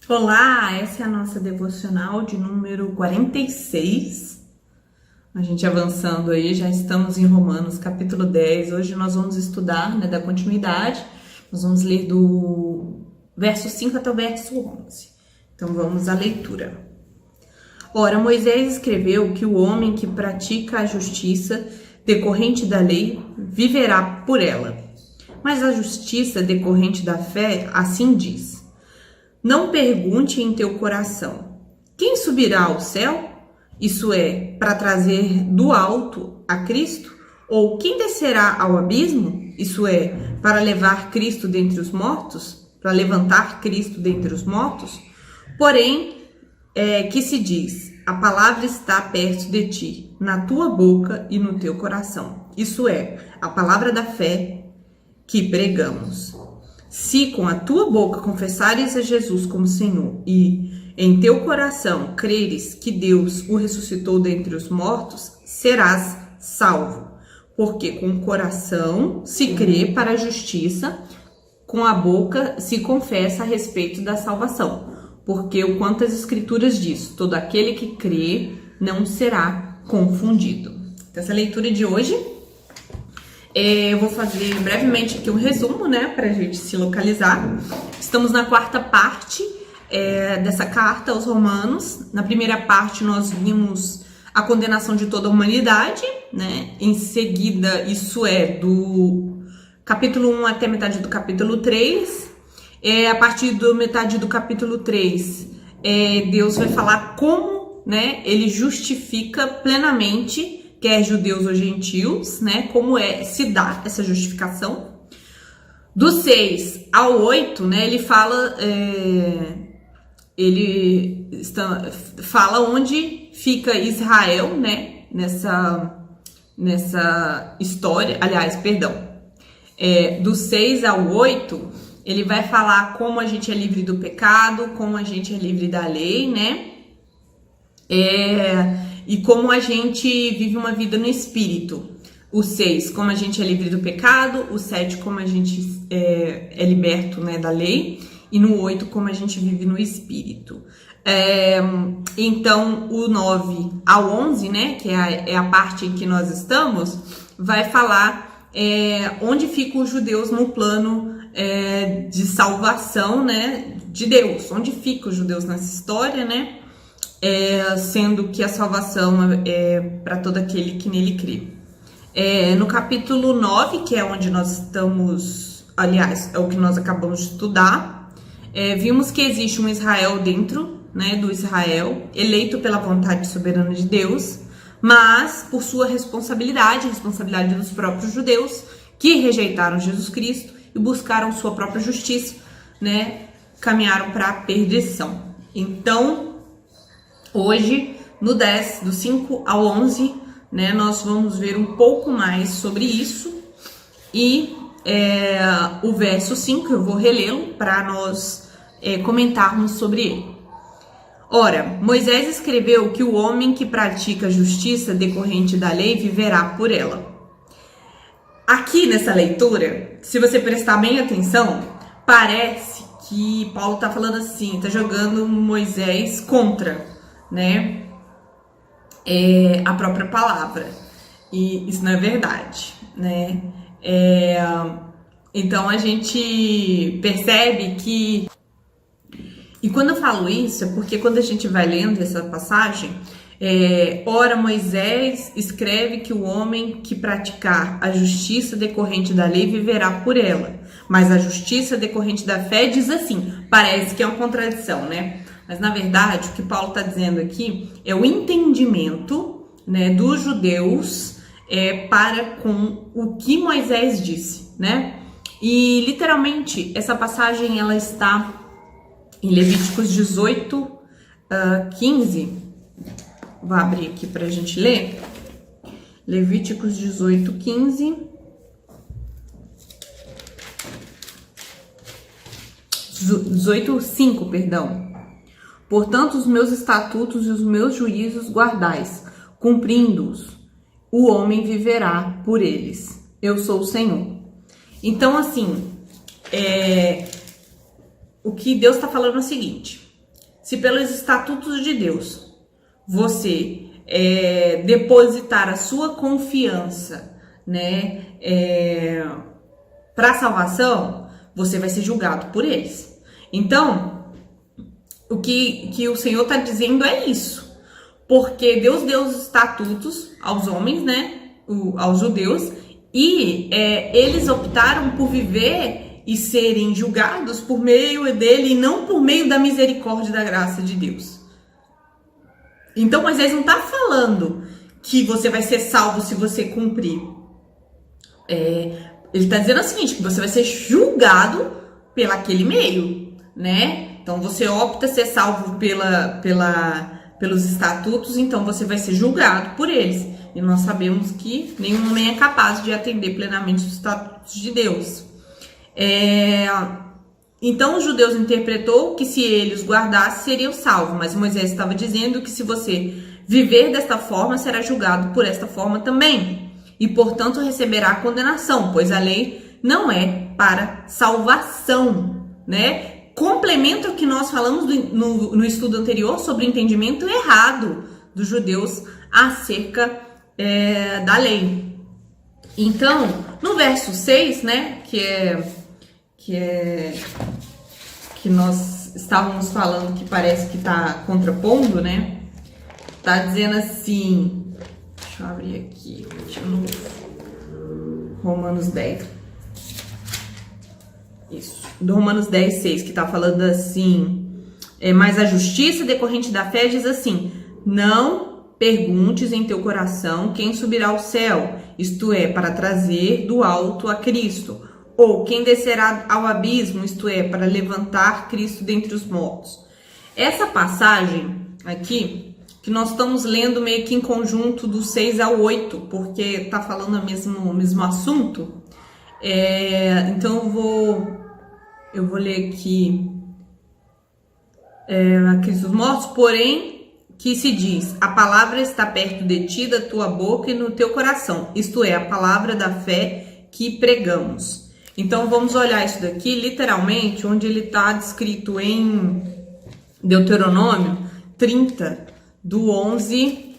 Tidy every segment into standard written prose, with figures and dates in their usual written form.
Olá, essa é a nossa devocional de número 46. A gente avançando aí, já estamos em Romanos capítulo 10. Hoje nós vamos estudar, da continuidade. Nós vamos ler do verso 5 até o verso 11. Então vamos à leitura. Ora, Moisés escreveu que o homem que pratica a justiça decorrente da lei viverá por ela. Mas a justiça decorrente da fé assim diz: não pergunte em teu coração: quem subirá ao céu? Isso é, para trazer do alto a Cristo? Ou quem descerá ao abismo? Isso é, para levar Cristo dentre os mortos? Para levantar Cristo dentre os mortos? Porém, que se diz: a palavra está perto de ti, na tua boca e no teu coração. Isso é, a palavra da fé que pregamos. Se com a tua boca confessares a Jesus como Senhor e em teu coração creres que Deus o ressuscitou dentre os mortos, serás salvo. Porque com o coração se crê para a justiça, com a boca se confessa a respeito da salvação. Porque o quanto as Escrituras diz, todo aquele que crê não será confundido. Então, essa leitura de hoje, eu vou fazer brevemente aqui um resumo, para a gente se localizar. Estamos na quarta parte dessa carta aos Romanos. Na primeira parte nós vimos a condenação de toda a humanidade, Em seguida, isso é do capítulo 1 até metade do capítulo 3. A partir da metade do capítulo 3, Deus vai falar como, ele justifica plenamente quer judeus ou gentios, como se dá essa justificação. Do 6 ao 8, ele fala, fala onde fica Israel, nessa história, do 6 ao 8, ele vai falar como a gente é livre do pecado, como a gente é livre da lei, e como a gente vive uma vida no Espírito. O 6, como a gente é livre do pecado. O 7, como a gente é liberto, da lei. E no 8, como a gente vive no Espírito. Então, o 9 ao 11, que é a parte em que nós estamos, vai falar onde ficam os judeus no plano de salvação, de Deus. Onde ficam os judeus nessa história, sendo que a salvação é para todo aquele que nele crê. No capítulo 9, que é onde nós estamos, aliás, é o que nós acabamos de estudar, vimos que existe um Israel dentro, do Israel, eleito pela vontade soberana de Deus, mas por sua responsabilidade dos próprios judeus, que rejeitaram Jesus Cristo e buscaram sua própria justiça, caminharam para a perdição. Então, hoje, no 10, do 5 ao 11, nós vamos ver um pouco mais sobre isso. E o verso 5, eu vou relê-lo para nós comentarmos sobre ele. Ora, Moisés escreveu que o homem que pratica a justiça decorrente da lei viverá por ela. Aqui nessa leitura, se você prestar bem atenção, parece que Paulo está falando assim, está jogando Moisés contra, a própria palavra. E isso não é verdade, Então a gente percebe que, e quando eu falo isso é porque quando a gente vai lendo essa passagem, ora Moisés escreve que o homem que praticar a justiça decorrente da lei viverá por ela, mas a justiça decorrente da fé diz assim, parece que é uma contradição, Mas, na verdade, o que Paulo está dizendo aqui é o entendimento, dos judeus para com o que Moisés disse, E, literalmente, essa passagem, ela está em Levíticos 18, 15. Vou abrir aqui para a gente ler. Levíticos 18, 15. 18, 5, perdão. Portanto, os meus estatutos e os meus juízos guardais, cumprindo-os, o homem viverá por eles. Eu sou o Senhor. Então, assim, o que Deus está falando é o seguinte: se pelos estatutos de Deus você depositar a sua confiança, né, para salvação, você vai ser julgado por eles. Então, o que o Senhor está dizendo é isso, porque Deus deu os estatutos aos homens, né, aos judeus, e eles optaram por viver e serem julgados por meio dele e não por meio da misericórdia e da graça de Deus. Então Moisés não está falando que você vai ser salvo se você cumprir. Ele está dizendo o seguinte, que você vai ser julgado pelaquele meio, né? Então você opta ser salvo pelos estatutos, então você vai ser julgado por eles. E nós sabemos que nenhum homem é capaz de atender plenamente os estatutos de Deus. Então os judeus interpretou que se eles guardassem, seriam salvos. Mas Moisés estava dizendo que se você viver desta forma, será julgado por esta forma também. E, portanto, receberá a condenação, pois a lei não é para salvação, né? Complementa o que nós falamos no estudo anterior sobre o entendimento errado dos judeus acerca da lei. Então, no verso 6, né, que nós estávamos falando, que parece que está contrapondo, né? Tá dizendo assim, deixa eu abrir aqui, de novo, Romanos 10. Isso, do Romanos 10, 6, que tá falando assim, mas a justiça decorrente da fé diz assim, não perguntes em teu coração quem subirá ao céu, isto é, para trazer do alto a Cristo, ou quem descerá ao abismo, isto é, para levantar Cristo dentre os mortos. Essa passagem aqui, que nós estamos lendo meio que em conjunto do 6 ao 8, porque está falando o mesmo assunto. Então eu vou ler aqui a Cristo dos mortos, porém que se diz, a palavra está perto de ti, da tua boca e no teu coração, isto é, a palavra da fé que pregamos. Então vamos olhar isso daqui literalmente, onde ele está descrito em Deuteronômio 30, do 11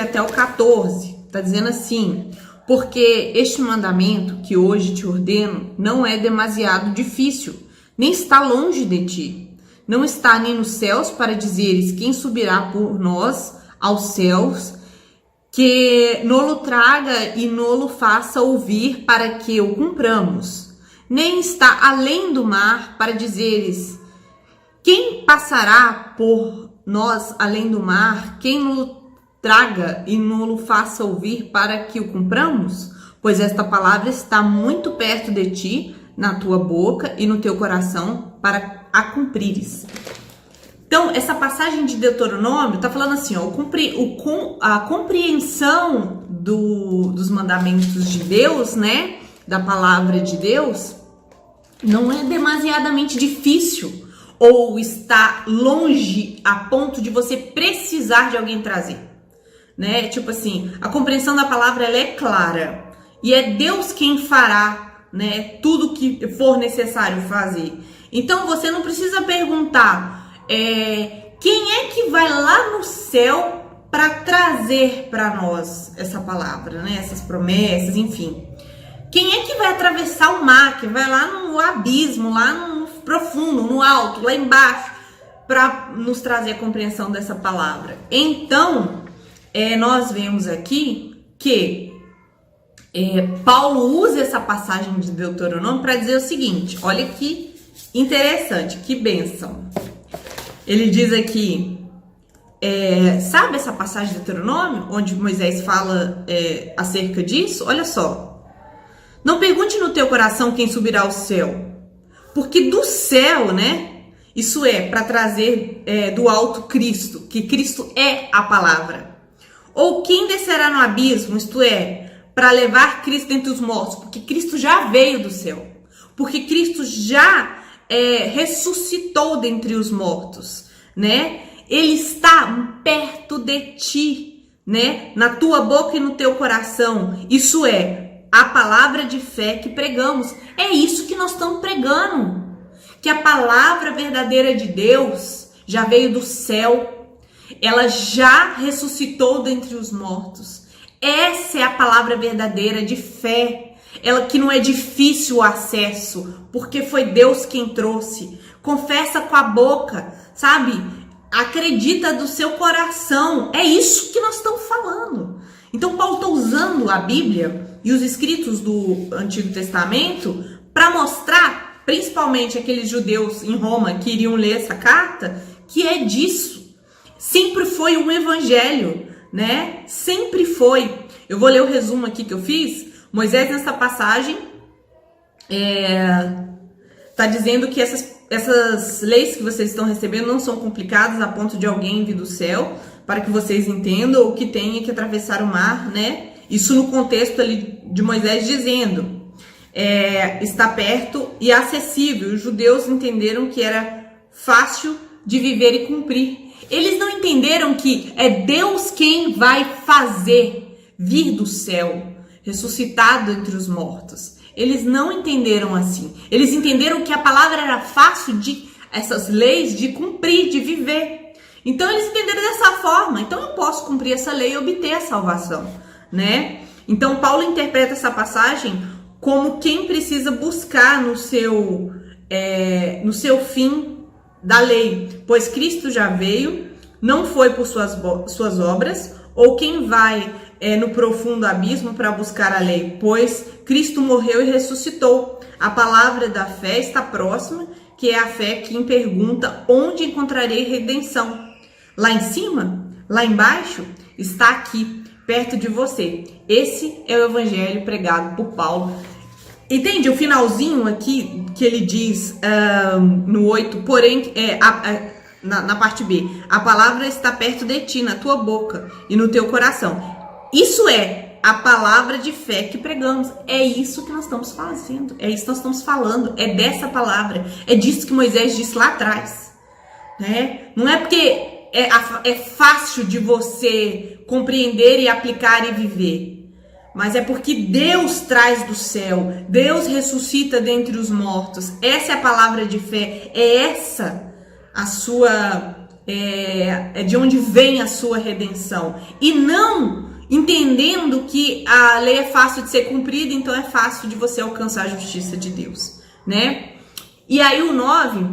até o 14, está dizendo assim, porque este mandamento que hoje te ordeno não é demasiado difícil, nem está longe de ti, não está nem nos céus para dizeres quem subirá por nós aos céus, que nolo traga e nolo faça ouvir para que o cumpramos, nem está além do mar para dizeres quem passará por nós além do mar, quem nolo traga e nolo faça ouvir para que o cumpramos, pois esta palavra está muito perto de ti, na tua boca e no teu coração, para a cumprires. Então, essa passagem de Deuteronômio está falando assim, ó, a compreensão dos mandamentos de Deus, né, da palavra de Deus, não é demasiadamente difícil ou está longe a ponto de você precisar de alguém trazer, né? Tipo assim, a compreensão da palavra ela é clara e é Deus quem fará, né, tudo que for necessário fazer. Então, você não precisa perguntar quem é que vai lá no céu para trazer para nós essa palavra, né? Essas promessas, enfim. Quem é que vai atravessar o mar, que vai lá no abismo, lá no profundo, no alto, lá embaixo, para nos trazer a compreensão dessa palavra? Então, nós vemos aqui que Paulo usa essa passagem de Deuteronômio para dizer o seguinte, olha que interessante, que bênção. Ele diz aqui, sabe essa passagem de Deuteronômio, onde Moisés fala acerca disso? Olha só. Não pergunte no teu coração quem subirá ao céu, porque do céu, né? Isso é, para trazer do alto Cristo, que Cristo é a palavra. Ou quem descerá no abismo, isto é, para levar Cristo entre os mortos, porque Cristo já veio do céu. Porque Cristo já ressuscitou dentre os mortos, né? Ele está perto de ti, né? Na tua boca e no teu coração. Isso é a palavra de fé que pregamos. É isso que nós estamos pregando. que a palavra verdadeira de Deus já veio do céu, ela já ressuscitou dentre os mortos. Essa é a palavra verdadeira de fé, ela que não é difícil o acesso, porque foi Deus quem trouxe. Confessa com a boca, sabe? Acredita do seu coração. É isso que nós estamos falando. Então Paulo está usando a Bíblia e os escritos do Antigo Testamento para mostrar, principalmente aqueles judeus em Roma que iriam ler essa carta, que é disso. Sempre foi um evangelho, né? Sempre foi. Eu vou ler o resumo aqui que eu fiz. Moisés, nessa passagem, está dizendo que essas leis que vocês estão recebendo não são complicadas a ponto de alguém vir do céu, para que vocês entendam, ou que tenha que atravessar o mar, né? Isso no contexto ali de Moisés dizendo, está perto e acessível. Os judeus entenderam que era fácil de viver e cumprir. Eles não entenderam que é Deus quem vai fazer vir do céu, ressuscitado entre os mortos. Eles não entenderam assim. Eles entenderam que a palavra era fácil essas leis de cumprir, de viver. Então eles entenderam dessa forma. Então eu posso cumprir essa lei e obter a salvação, né? Então Paulo interpreta essa passagem como quem precisa buscar no seu fim da lei, pois Cristo já veio, não foi por suas obras, ou quem vai no profundo abismo para buscar a lei, pois Cristo morreu e ressuscitou. A palavra da fé está próxima, que é a fé que pergunta: onde encontrarei redenção? Lá em cima? Lá embaixo? Está aqui, perto de você. Esse é o evangelho pregado por Paulo. Entende o finalzinho aqui que ele diz no 8, porém, na parte B, a palavra está perto de ti, na tua boca e no teu coração. Isso é a palavra de fé que pregamos. É isso que nós estamos fazendo, é isso que nós estamos falando, é dessa palavra, é disso que Moisés disse lá atrás, né? Não é porque é fácil de você compreender e aplicar e viver, mas é porque Deus traz do céu, Deus ressuscita dentre os mortos. Essa é a palavra de fé, é essa a sua, é de onde vem a sua redenção. E não entendendo que a lei é fácil de ser cumprida, então é fácil de você alcançar a justiça de Deus, né? E aí o 9,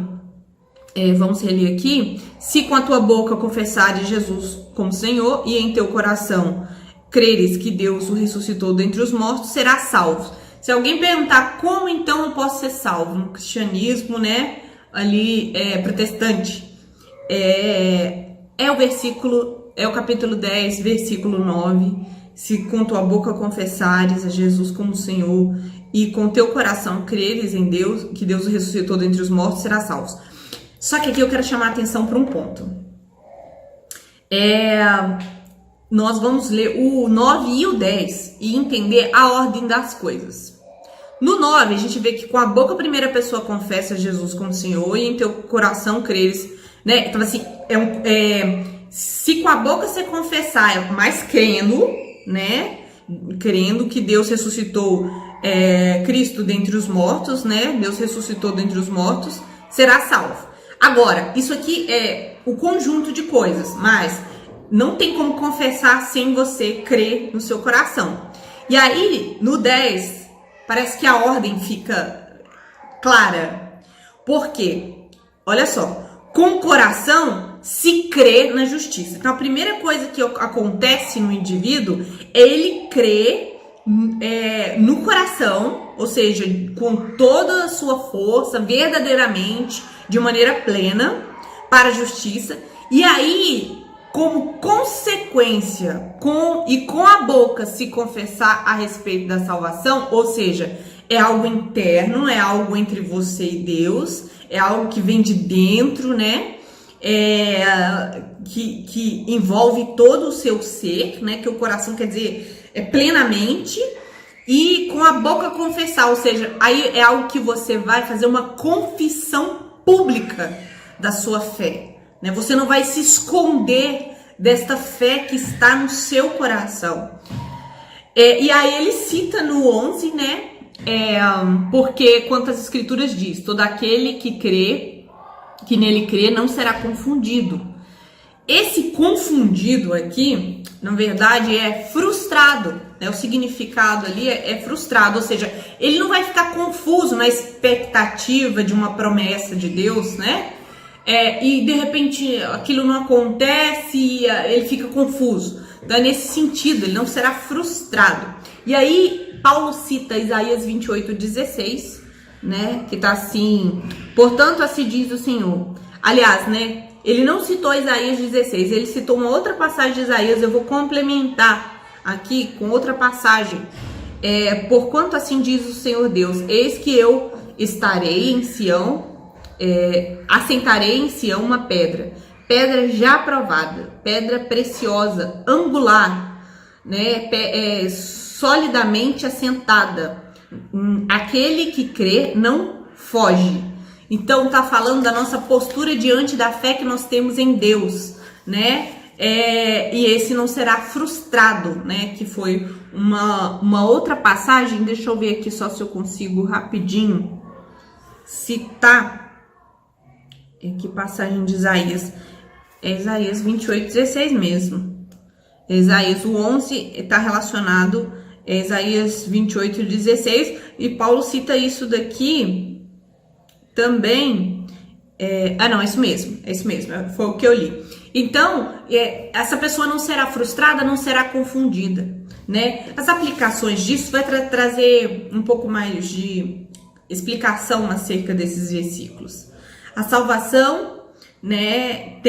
vamos reler aqui: se com a tua boca confessares Jesus como Senhor e em teu coração creres que Deus o ressuscitou dentre os mortos, serás salvo. Se alguém perguntar como então eu posso ser salvo no cristianismo, né, ali protestante, o versículo, o capítulo 10, versículo 9: se com tua boca confessares a Jesus como Senhor e com teu coração creres em Deus, que Deus o ressuscitou dentre os mortos, serás salvo. Só que aqui eu quero chamar a atenção para um ponto. Nós vamos ler o 9 e o 10 e entender a ordem das coisas. No 9, a gente vê que com a boca a primeira pessoa confessa Jesus como Senhor e em teu coração creres, né? Então assim, se com a boca você confessar, mas crendo, né? Crendo que Deus ressuscitou Cristo dentre os mortos, né? Deus ressuscitou dentre os mortos, será salvo. Agora, isso aqui é o conjunto de coisas, mas não tem como confessar sem você crer no seu coração. E aí, no 10, parece que a ordem fica clara. Por quê? Olha só, com o coração se crê na justiça. Então, a primeira coisa que acontece no indivíduo é ele crer no coração, ou seja, com toda a sua força, verdadeiramente, de maneira plena, para a justiça. E aí, como consequência, com a boca se confessar a respeito da salvação, ou seja, é algo interno, é algo entre você e Deus, é algo que vem de dentro, né? Que envolve todo o seu ser, né? Que o coração quer dizer plenamente, e com a boca confessar, ou seja, aí é algo que você vai fazer uma confissão pública da sua fé, né? Você não vai se esconder desta fé que está no seu coração. E aí ele cita no 11, né, Porque quantas escrituras diz, todo aquele que nele crê, não será confundido. Esse confundido aqui, na verdade, é frustrado, né? O significado ali é frustrado, ou seja, ele não vai ficar confuso na expectativa de uma promessa de Deus, né? E de repente aquilo não acontece e ele fica confuso. Então é nesse sentido, ele não será frustrado. E aí Paulo cita Isaías 28:16, né? Que tá assim: portanto, assim diz o Senhor. Aliás, né? Ele não citou Isaías 16, ele citou uma outra passagem de Isaías. Eu vou complementar aqui com outra passagem. Porquanto assim diz o Senhor Deus: eis que eu estarei em Sião, assentarei em Sião uma pedra já provada, pedra preciosa, angular, né? Solidamente assentada. Aquele que crê não foge. Então tá falando da nossa postura diante da fé que nós temos em Deus, né? E esse não será frustrado, né? Que foi uma outra passagem. Deixa eu ver aqui só se eu consigo rapidinho citar. Que passagem de Isaías? É Isaías 28:16 mesmo. Isaías, o 11 está relacionado a Isaías 28:16, e Paulo cita isso daqui também. Não, é isso mesmo, foi o que eu li. Então, essa pessoa não será frustrada, não será confundida, né? As aplicações disso vai trazer um pouco mais de explicação acerca desses versículos. A salvação, né,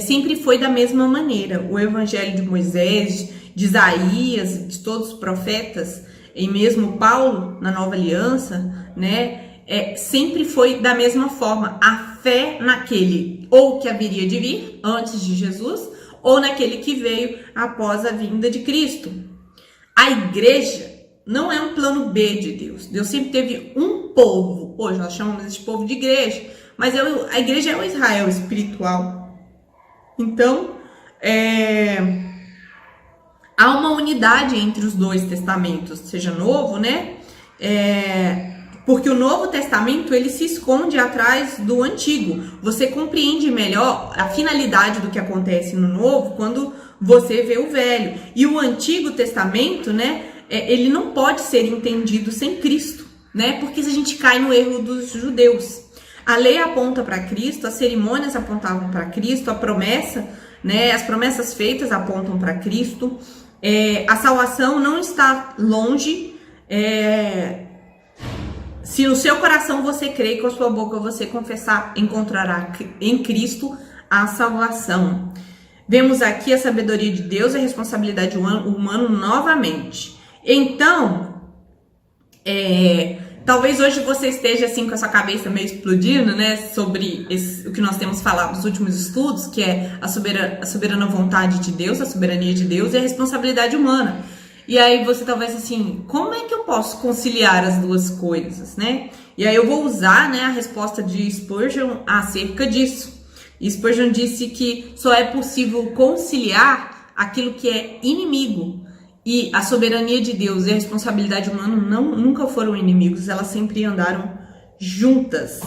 sempre foi da mesma maneira. O evangelho de Moisés, de Isaías, de todos os profetas, e mesmo Paulo na Nova Aliança, né, sempre foi da mesma forma. A fé naquele ou que haveria de vir antes de Jesus, ou naquele que veio após a vinda de Cristo. A igreja não é um plano B de Deus. Deus sempre teve um povo. Hoje nós chamamos esse povo de igreja, mas a igreja é o Israel espiritual. Então, há uma unidade entre os dois testamentos, seja novo, né? Porque o Novo Testamento, ele se esconde atrás do Antigo. Você compreende melhor a finalidade do que acontece no Novo quando você vê o Velho. E o Antigo Testamento, né, ele não pode ser entendido sem Cristo, né? Porque a gente cai no erro dos judeus. A lei aponta para Cristo, as cerimônias apontavam para Cristo, a promessa, né, as promessas feitas apontam para Cristo. A salvação não está longe. Se no seu coração você crê e com a sua boca você confessar, encontrará em Cristo a salvação. Vemos aqui a sabedoria de Deus e a responsabilidade humana novamente. Então, talvez hoje você esteja assim com a sua cabeça meio explodindo, né, sobre o que nós temos falado nos últimos estudos, que é a soberana vontade de Deus, a soberania de Deus e a responsabilidade humana. E aí você talvez assim, como é que eu posso conciliar as duas coisas, né? E aí eu vou usar, né, a resposta de Spurgeon acerca disso. E Spurgeon disse que só é possível conciliar aquilo que é inimigo. E a soberania de Deus e a responsabilidade humana nunca foram inimigos, elas sempre andaram juntas.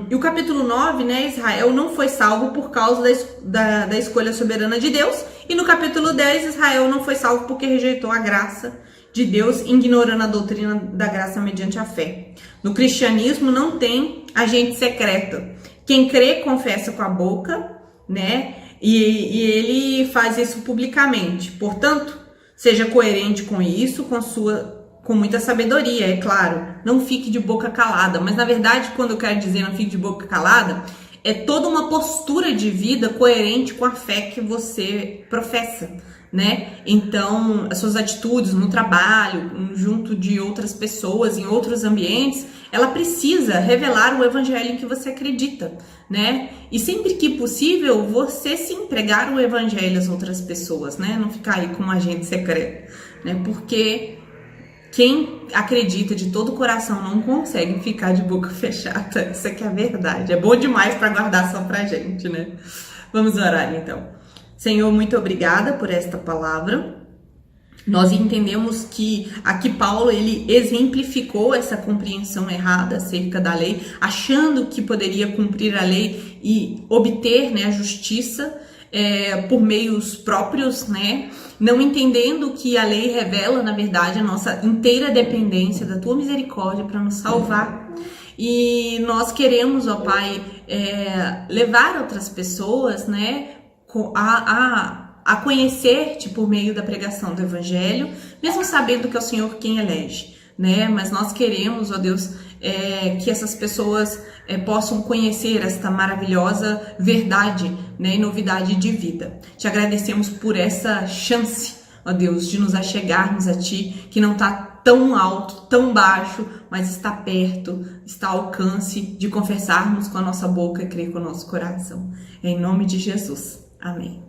E o capítulo 9, né, Israel não foi salvo por causa da escolha soberana de Deus. E no capítulo 10, Israel não foi salvo porque rejeitou a graça de Deus, ignorando a doutrina da graça mediante a fé. No cristianismo não tem agente secreto. Quem crê, confessa com a boca, né? E ele faz isso publicamente. Portanto, seja coerente com isso, com muita sabedoria, é claro. Não fique de boca calada. Mas, na verdade, quando eu quero dizer não fique de boca calada, é toda uma postura de vida coerente com a fé que você professa, né? Então, as suas atitudes no trabalho, junto de outras pessoas, em outros ambientes, ela precisa revelar o evangelho em que você acredita, né? E sempre que possível, você se entregar o evangelho às outras pessoas, né? Não ficar aí com um agente secreto, né? Porque quem acredita de todo o coração não consegue ficar de boca fechada. Isso aqui é a verdade. É bom demais para guardar só pra gente, né? Vamos orar então. Senhor, muito obrigada por esta palavra. Nós entendemos que aqui Paulo, ele exemplificou essa compreensão errada acerca da lei, achando que poderia cumprir a lei e obter, né, a justiça por meios próprios, né, não entendendo que a lei revela, na verdade, a nossa inteira dependência da tua misericórdia para nos salvar. E nós queremos, ó Pai, levar outras pessoas, né, a conhecer-te por meio da pregação do Evangelho, mesmo sabendo que é o Senhor quem elege, né? Mas nós queremos, ó Deus, que essas pessoas possam conhecer esta maravilhosa verdade, né, e novidade de vida. Te agradecemos por essa chance, ó Deus, de nos achegarmos a Ti, que não está tão alto, tão baixo, mas está perto, está ao alcance de confessarmos com a nossa boca e crer com o nosso coração. Em nome de Jesus. Amém.